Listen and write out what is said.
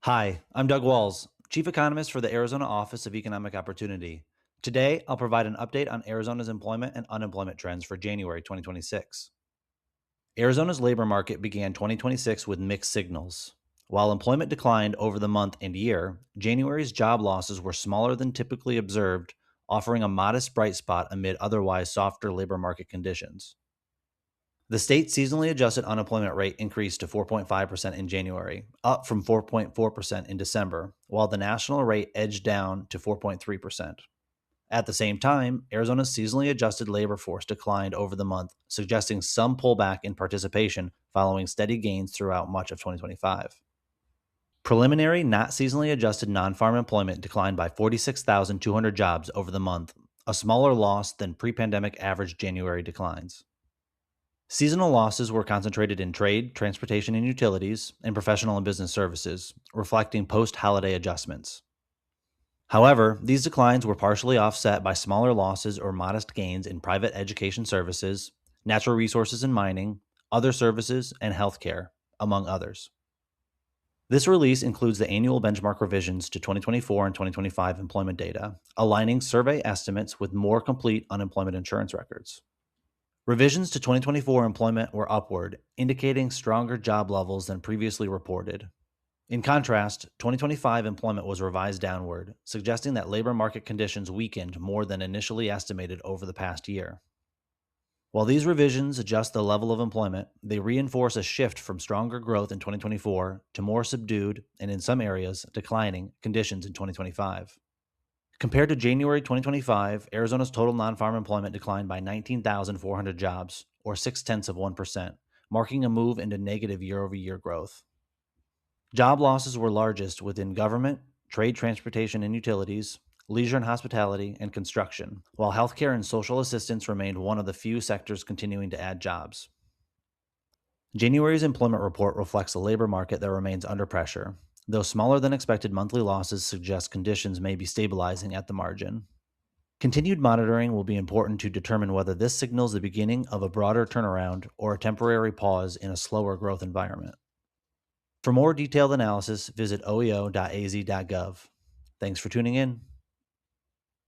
Hi, I'm Doug Walls, Chief Economist for the Arizona Office of Economic Opportunity. Today, I'll provide an update on Arizona's employment and unemployment trends for January 2026. Arizona's labor market began 2026 with mixed signals. While employment declined over the month and year, January's job losses were smaller than typically observed, offering a modest bright spot amid otherwise softer labor market conditions. The state seasonally adjusted unemployment rate increased to 4.5% in January, up from 4.4% in December, while the national rate edged down to 4.3%. At the same time, Arizona's seasonally adjusted labor force declined over the month, suggesting some pullback in participation following steady gains throughout much of 2025. Preliminary, not seasonally adjusted non farm employment declined by 46,200 jobs over the month, a smaller loss than pre pandemic average January declines. Seasonal losses were concentrated in trade, transportation and utilities, and professional and business services, reflecting post holiday adjustments. However, these declines were partially offset by smaller losses or modest gains in private education services, natural resources and mining, other services, and healthcare, among others. This release includes the annual benchmark revisions to 2024 and 2025 employment data, aligning survey estimates with more complete unemployment insurance records. Revisions to 2024 employment were upward, indicating stronger job levels than previously reported. In contrast, 2025 employment was revised downward, suggesting that labor market conditions weakened more than initially estimated over the past year. While these revisions adjust the level of employment, they reinforce a shift from stronger growth in 2024 to more subdued and, in some areas, declining conditions in 2025. Compared to January 2025, Arizona's total non farm employment declined by 19,400 jobs, or 0.6%, marking a move into negative year over year growth. Job losses were largest within government, trade, transportation, and utilities, leisure and hospitality, and construction, while healthcare and social assistance remained one of the few sectors continuing to add jobs. January's employment report reflects a labor market that remains under pressure, though smaller than expected monthly losses suggest conditions may be stabilizing at the margin. Continued monitoring will be important to determine whether this signals the beginning of a broader turnaround or a temporary pause in a slower growth environment. For more detailed analysis, visit oeo.az.gov. Thanks for tuning in.